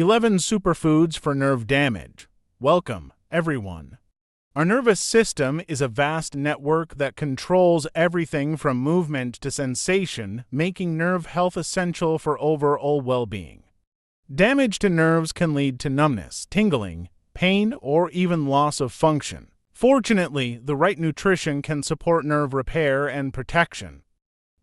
11 Superfoods for Nerve Damage. Welcome, everyone. Our nervous system is a vast network that controls everything from movement to sensation, making nerve health essential for overall well-being. Damage to nerves can lead to numbness, tingling, pain, or even loss of function. Fortunately, the right nutrition can support nerve repair and protection.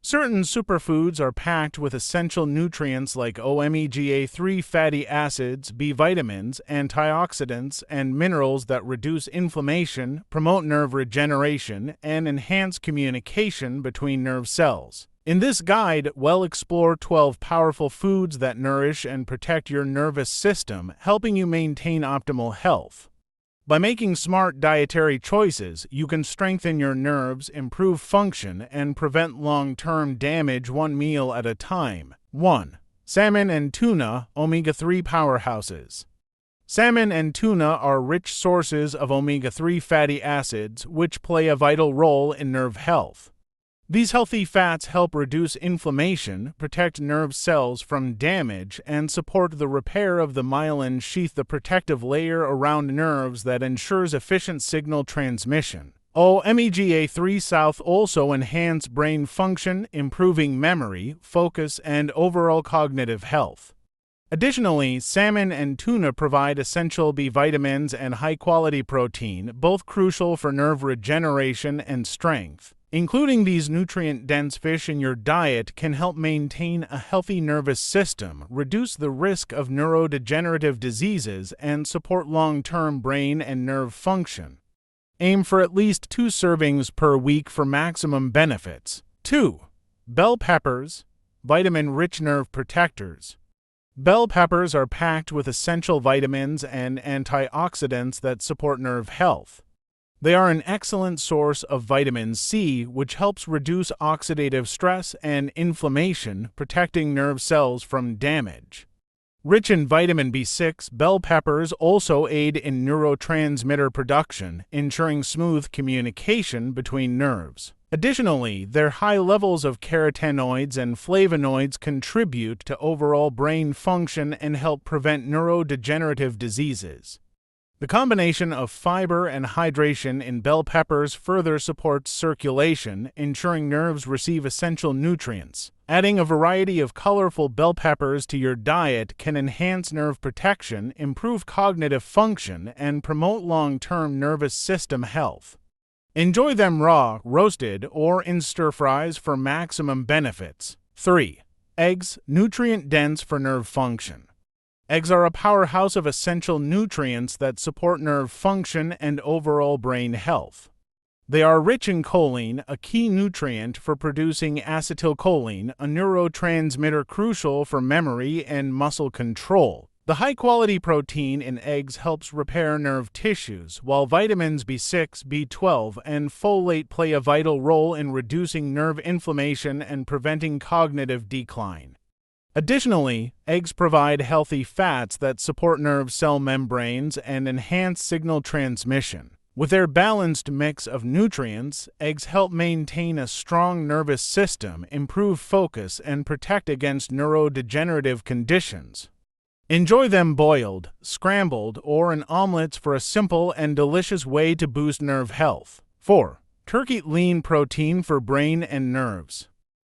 Certain superfoods are packed with essential nutrients like omega-3 fatty acids, B vitamins, antioxidants, and minerals that reduce inflammation, promote nerve regeneration, and enhance communication between nerve cells. In this guide, we'll explore 12 powerful foods that nourish and protect your nervous system, helping you maintain optimal health. By making smart dietary choices, you can strengthen your nerves, improve function, and prevent long-term damage one meal at a time. 1. Salmon and tuna, omega-3 powerhouses. Salmon and tuna are rich sources of omega-3 fatty acids, which play a vital role in nerve health. These healthy fats help reduce inflammation, protect nerve cells from damage, and support the repair of the myelin sheath, the protective layer around nerves that ensures efficient signal transmission. Omega-3 South also enhance brain function, improving memory, focus, and overall cognitive health. Additionally, salmon and tuna provide essential B vitamins and high-quality protein, both crucial for nerve regeneration and strength. Including these nutrient-dense fish in your diet can help maintain a healthy nervous system, reduce the risk of neurodegenerative diseases, and support long-term brain and nerve function. Aim for at least 2 servings per week for maximum benefits. 2. Bell peppers, vitamin-rich nerve protectors. Bell peppers are packed with essential vitamins and antioxidants that support nerve health. They are an excellent source of vitamin C, which helps reduce oxidative stress and inflammation, protecting nerve cells from damage. Rich in vitamin B6, bell peppers also aid in neurotransmitter production, ensuring smooth communication between nerves. Additionally, their high levels of carotenoids and flavonoids contribute to overall brain function and help prevent neurodegenerative diseases. The combination of fiber and hydration in bell peppers further supports circulation, ensuring nerves receive essential nutrients. Adding a variety of colorful bell peppers to your diet can enhance nerve protection, improve cognitive function, and promote long-term nervous system health. Enjoy them raw, roasted, or in stir-fries for maximum benefits. 3. Eggs, nutrient-dense for nerve function. Eggs are a powerhouse of essential nutrients that support nerve function and overall brain health. They are rich in choline, a key nutrient for producing acetylcholine, a neurotransmitter crucial for memory and muscle control. The high-quality protein in eggs helps repair nerve tissues, while vitamins B6, B12, and folate play a vital role in reducing nerve inflammation and preventing cognitive decline. Additionally, eggs provide healthy fats that support nerve cell membranes and enhance signal transmission. With their balanced mix of nutrients, eggs help maintain a strong nervous system, improve focus, and protect against neurodegenerative conditions. Enjoy them boiled, scrambled, or in omelets for a simple and delicious way to boost nerve health. 4. Turkey lean protein for brain and nerves.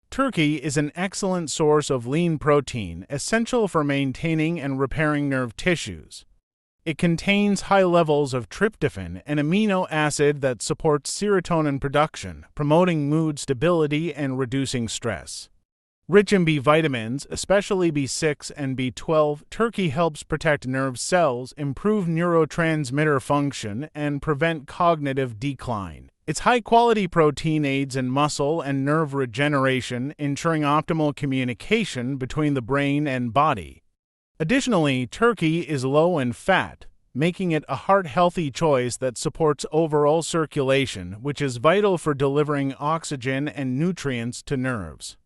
Turkey is an excellent source of lean protein, essential for maintaining and repairing nerve tissues. It contains high levels of tryptophan, an amino acid that supports serotonin production, promoting mood stability and reducing stress. Rich in B vitamins, especially B6 and B12, turkey helps protect nerve cells, improve neurotransmitter function, and prevent cognitive decline. Its high-quality protein aids in muscle and nerve regeneration, ensuring optimal communication between the brain and body. Additionally, turkey is low in fat, making it a heart-healthy choice that supports overall circulation, which is vital for delivering oxygen and nutrients to nerves.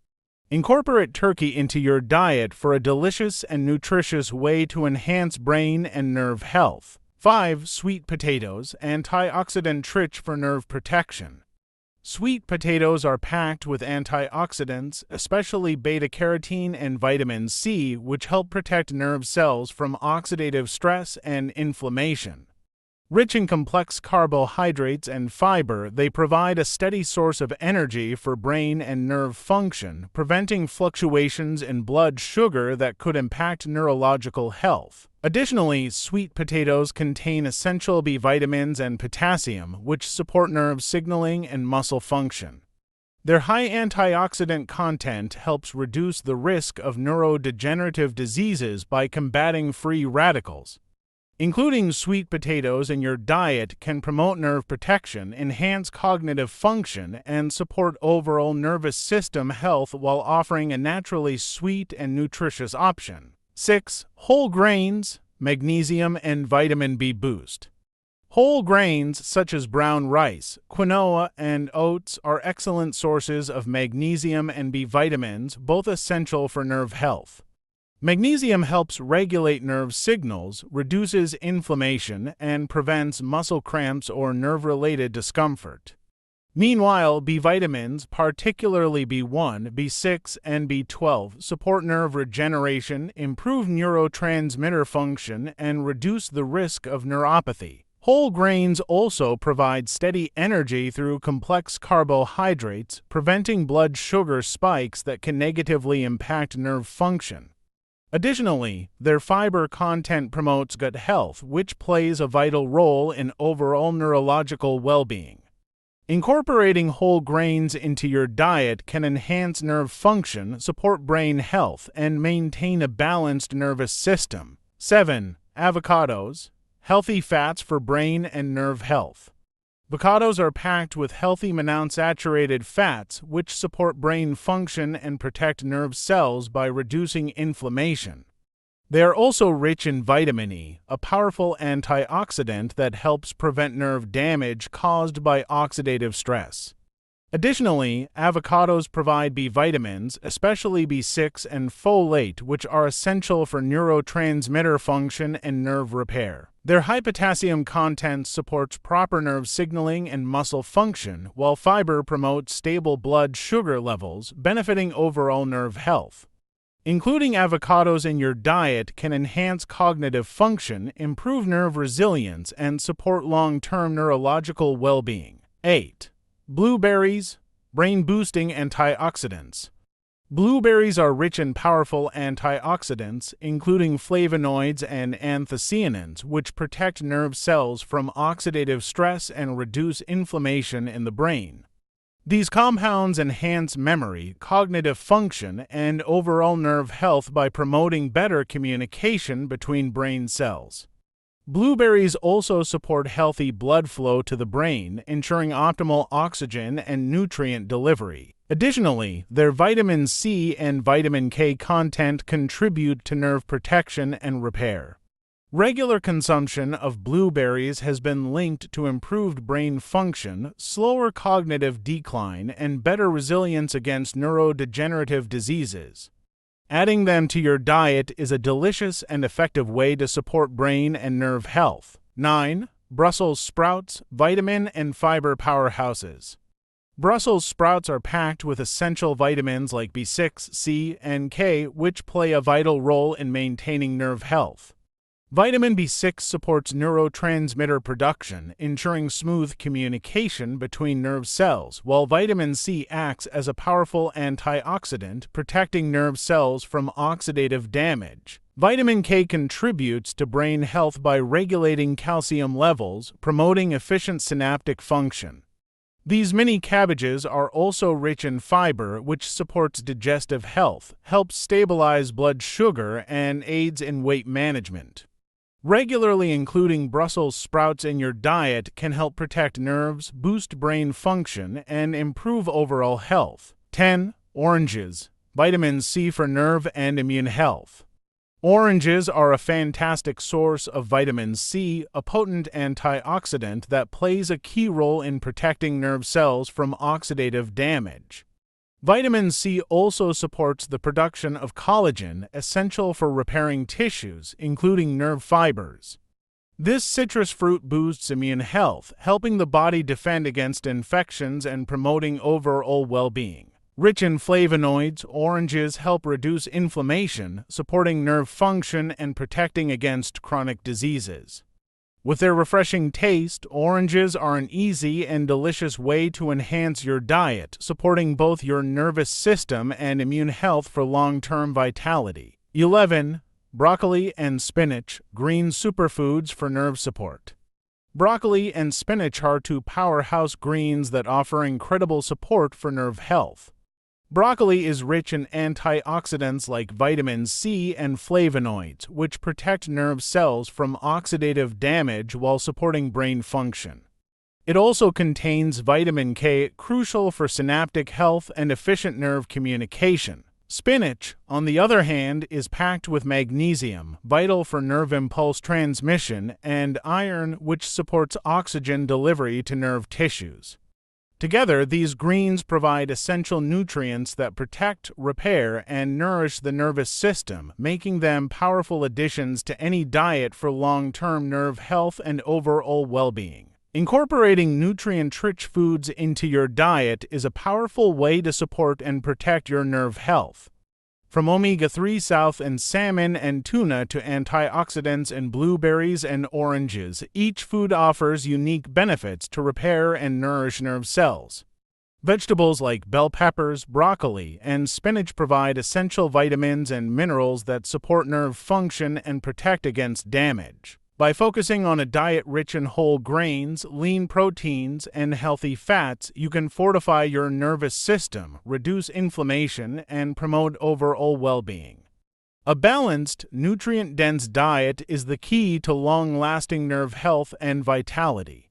Incorporate turkey into your diet for a delicious and nutritious way to enhance brain and nerve health. 5. Sweet potatoes, antioxidant rich for nerve protection. Sweet potatoes are packed with antioxidants, especially beta-carotene and vitamin C, which help protect nerve cells from oxidative stress and inflammation. Rich in complex carbohydrates and fiber, they provide a steady source of energy for brain and nerve function, preventing fluctuations in blood sugar that could impact neurological health. Additionally, sweet potatoes contain essential B vitamins and potassium, which support nerve signaling and muscle function. Their high antioxidant content helps reduce the risk of neurodegenerative diseases by combating free radicals. Including sweet potatoes in your diet can promote nerve protection, enhance cognitive function, and support overall nervous system health while offering a naturally sweet and nutritious option. 6. Whole grains, magnesium, and vitamin B boost. Whole grains such as brown rice, quinoa, and oats are excellent sources of magnesium and B vitamins, both essential for nerve health. Magnesium helps regulate nerve signals, reduces inflammation, and prevents muscle cramps or nerve-related discomfort. Meanwhile, B vitamins, particularly B1, B6, and B12, support nerve regeneration, improve neurotransmitter function, and reduce the risk of neuropathy. Whole grains also provide steady energy through complex carbohydrates, preventing blood sugar spikes that can negatively impact nerve function. Additionally, their fiber content promotes gut health, which plays a vital role in overall neurological well-being. Incorporating whole grains into your diet can enhance nerve function, support brain health, and maintain a balanced nervous system. 7. Avocados, healthy fats for brain and nerve health. Avocados are packed with healthy monounsaturated fats, which support brain function and protect nerve cells by reducing inflammation. They are also rich in vitamin E, a powerful antioxidant that helps prevent nerve damage caused by oxidative stress. Additionally, avocados provide B vitamins, especially B6 and folate, which are essential for neurotransmitter function and nerve repair. Their high potassium content supports proper nerve signaling and muscle function, while fiber promotes stable blood sugar levels, benefiting overall nerve health. Including avocados in your diet can enhance cognitive function, improve nerve resilience, and support long-term neurological well-being. 8. Blueberries, brain-boosting antioxidants. Blueberries are rich in powerful antioxidants, including flavonoids and anthocyanins, which protect nerve cells from oxidative stress and reduce inflammation in the brain. These compounds enhance memory, cognitive function, and overall nerve health by promoting better communication between brain cells. Blueberries also support healthy blood flow to the brain, ensuring optimal oxygen and nutrient delivery. Additionally, their vitamin C and vitamin K content contribute to nerve protection and repair. Regular consumption of blueberries has been linked to improved brain function, slower cognitive decline, and better resilience against neurodegenerative diseases. Adding them to your diet is a delicious and effective way to support brain and nerve health. 9. Brussels sprouts, vitamin and fiber powerhouses. Brussels sprouts are packed with essential vitamins like B6, C, and K, which play a vital role in maintaining nerve health. Vitamin B6 supports neurotransmitter production, ensuring smooth communication between nerve cells, while vitamin C acts as a powerful antioxidant, protecting nerve cells from oxidative damage. Vitamin K contributes to brain health by regulating calcium levels, promoting efficient synaptic function. These mini cabbages are also rich in fiber, which supports digestive health, helps stabilize blood sugar, and aids in weight management. Regularly including Brussels sprouts in your diet can help protect nerves, boost brain function, and improve overall health. 10. Oranges, vitamin C for nerve and immune health. Oranges are a fantastic source of vitamin C, a potent antioxidant that plays a key role in protecting nerve cells from oxidative damage. Vitamin C also supports the production of collagen, essential for repairing tissues, including nerve fibers. This citrus fruit boosts immune health, helping the body defend against infections and promoting overall well-being. Rich in flavonoids, oranges help reduce inflammation, supporting nerve function and protecting against chronic diseases. With their refreshing taste, oranges are an easy and delicious way to enhance your diet, supporting both your nervous system and immune health for long-term vitality. 11. Broccoli and spinach, green superfoods for nerve support. Broccoli and spinach are two powerhouse greens that offer incredible support for nerve health. Broccoli is rich in antioxidants like vitamin C and flavonoids, which protect nerve cells from oxidative damage while supporting brain function. It also contains vitamin K, crucial for synaptic health and efficient nerve communication. Spinach, on the other hand, is packed with magnesium, vital for nerve impulse transmission, and iron, which supports oxygen delivery to nerve tissues. Together, these greens provide essential nutrients that protect, repair, and nourish the nervous system, making them powerful additions to any diet for long-term nerve health and overall well-being. Incorporating nutrient-rich foods into your diet is a powerful way to support and protect your nerve health. From omega-3 south and salmon and tuna to antioxidants in blueberries and oranges, each food offers unique benefits to repair and nourish nerve cells. Vegetables like bell peppers, broccoli, and spinach provide essential vitamins and minerals that support nerve function and protect against damage. By focusing on a diet rich in whole grains, lean proteins, and healthy fats, you can fortify your nervous system, reduce inflammation, and promote overall well-being. A balanced, nutrient-dense diet is the key to long-lasting nerve health and vitality.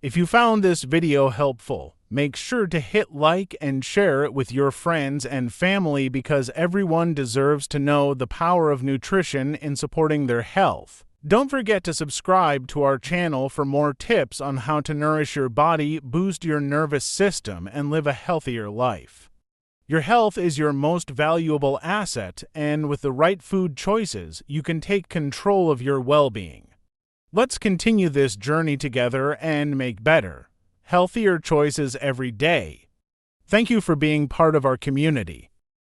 If you found this video helpful, make sure to hit like and share it with your friends and family because everyone deserves to know the power of nutrition in supporting their health. Don't forget to subscribe to our channel for more tips on how to nourish your body, boost your nervous system, and live a healthier life. Your health is your most valuable asset, and with the right food choices, you can take control of your well-being. Let's continue this journey together and make better, healthier choices every day. Thank you for being part of our community.